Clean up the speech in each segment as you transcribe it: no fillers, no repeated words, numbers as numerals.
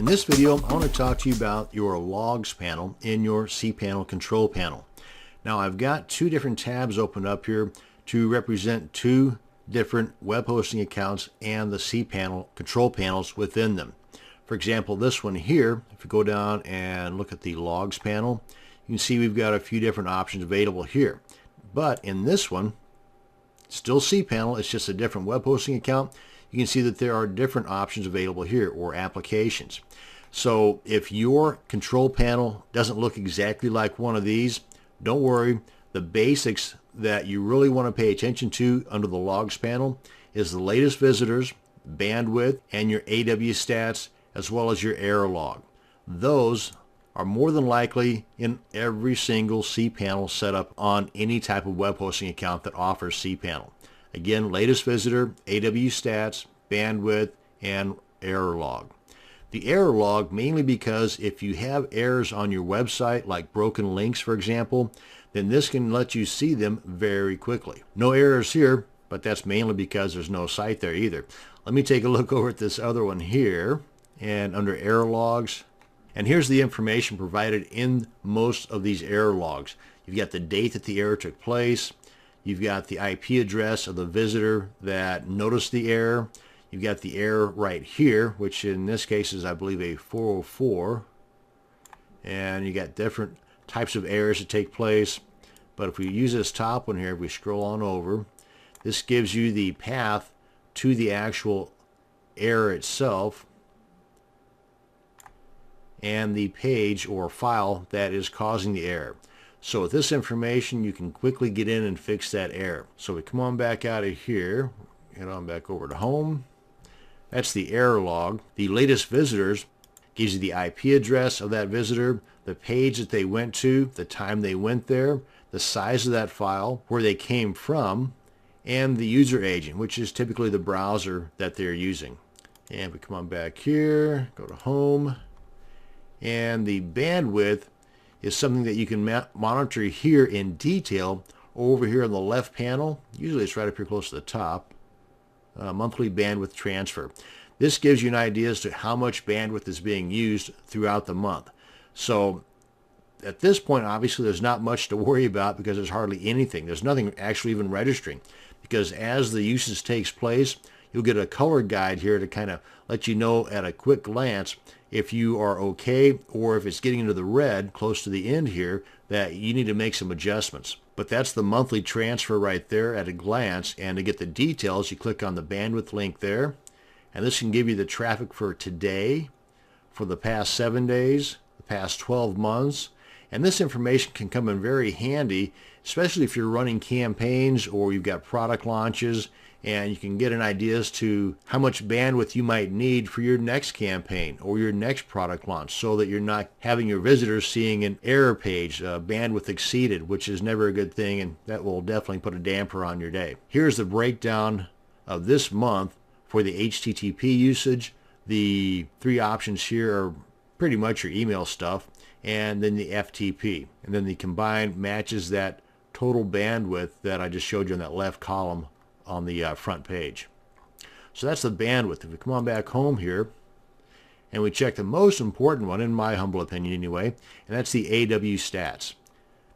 this video, I want to talk to you about your logs panel in your cPanel control panel. Now I've got two different tabs opened up here to represent two different web hosting accounts and the cPanel control panels within them. For example, this one here, if you go down and look at the logs panel, you can see we've got a few different options available here. But in this one, still cPanel, it's just a different web hosting account. You can see that there are different options available here, or applications. So if your control panel doesn't look exactly like one of these, don't worry. The basics that you really want to pay attention to under the logs panel is the latest visitors, bandwidth, and your AW stats, as well as your error log. Those are more than likely in every single cPanel setup on any type of web hosting account that offers cPanel. Again, latest visitor, AW stats, bandwidth, and error log. The error log mainly because if you have errors on your website, like broken links for example, then this can let you see them very quickly. No errors here, but that's mainly because there's no site there either. Let me take a look over at this other one here, and under error logs, and here's the information provided in most of these error logs. You've got the date that the error took place. You've got the IP address of the visitor that noticed the error. You've got the error right here, which in this case is, I believe, a 404. And you got different types of errors that take place. But if we use this top one here, if we scroll on over, this gives you the path to the actual error itself and the page or file that is causing the error. So with this information, you can quickly get in and fix that error. So we come on back out of here, head on back over to home. That's the error log. The latest visitors gives you the IP address of that visitor, the page that they went to, the time they went there, the size of that file, where they came from, and the user agent, which is typically the browser that they're using. And we come on back here, go to home, and the bandwidth is something that you can monitor here in detail over here on the left panel. Usually it's right up here close to the top. Monthly bandwidth transfer. This gives you an idea as to how much bandwidth is being used throughout the month. So at this point, obviously there's not much to worry about because there's hardly anything. There's nothing actually even registering, because as the usage takes place, you'll get a color guide here to kind of let you know at a quick glance if you are okay, or if it's getting into the red close to the end here, that you need to make some adjustments. But that's the monthly transfer right there at a glance. And to get the details, you click on the bandwidth link there, and this can give you the traffic for today, for the past 7 days, the past 12 months. And this information can come in very handy, especially if you're running campaigns or you've got product launches, and you can get an idea as to how much bandwidth you might need for your next campaign or your next product launch, so that you're not having your visitors seeing an error page, bandwidth exceeded, which is never a good thing, and that will definitely put a damper on your day. Here's the breakdown of this month for the HTTP usage. The three options here are pretty much your email stuff, and then the FTP. And then the combined matches that total bandwidth that I just showed you in that left column on the front page. So that's the bandwidth. If we come on back home here and we check the most important one, in my humble opinion anyway, and that's the AW stats.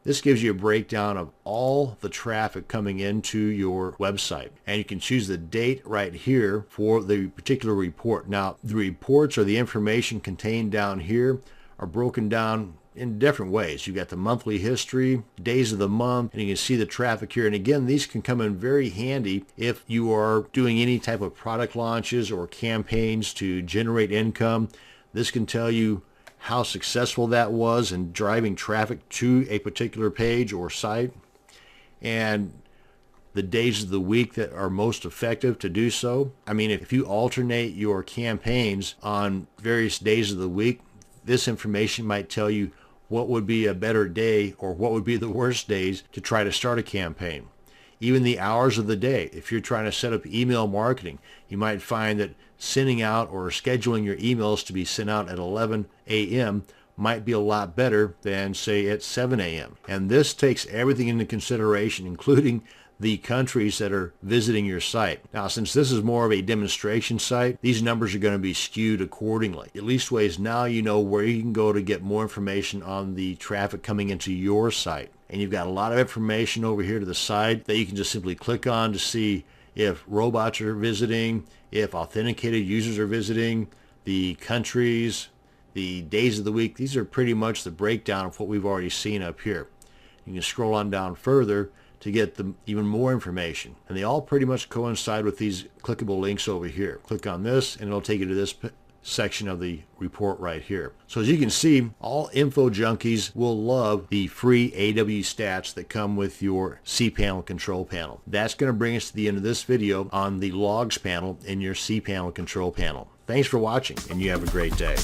This gives you a breakdown of all the traffic coming into your website, and you can choose the date right here for the particular report. Now the reports, or the information contained down here, are broken down in different ways. You've got the monthly history, days of the month, and you can see the traffic here. And again, these can come in very handy if you are doing any type of product launches or campaigns to generate income. This can tell you how successful that was in driving traffic to a particular page or site, and the days of the week that are most effective to do so. I mean, if you alternate your campaigns on various days of the week, this information might tell you what would be a better day or what would be the worst days to try to start a campaign. Even the hours of the day. If you're trying to set up email marketing, you might find that sending out or scheduling your emails to be sent out at 11 a.m. might be a lot better than, say, at 7 a.m. And this takes everything into consideration, including the countries that are visiting your site. Now, since this is more of a demonstration site, these numbers are going to be skewed accordingly. At least ways now you know where you can go to get more information on the traffic coming into your site. And you've got a lot of information over here to the side that you can just simply click on to see if robots are visiting, if authenticated users are visiting, the countries, the days of the week. These are pretty much the breakdown of what we've already seen up here. You can scroll on down further to get even more information. And they all pretty much coincide with these clickable links over here. Click on this and it'll take you to this section of the report right here. So as you can see, all info junkies will love the free AW stats that come with your cPanel control panel. That's going to bring us to the end of this video on the logs panel in your cPanel control panel. Thanks for watching, and you have a great day.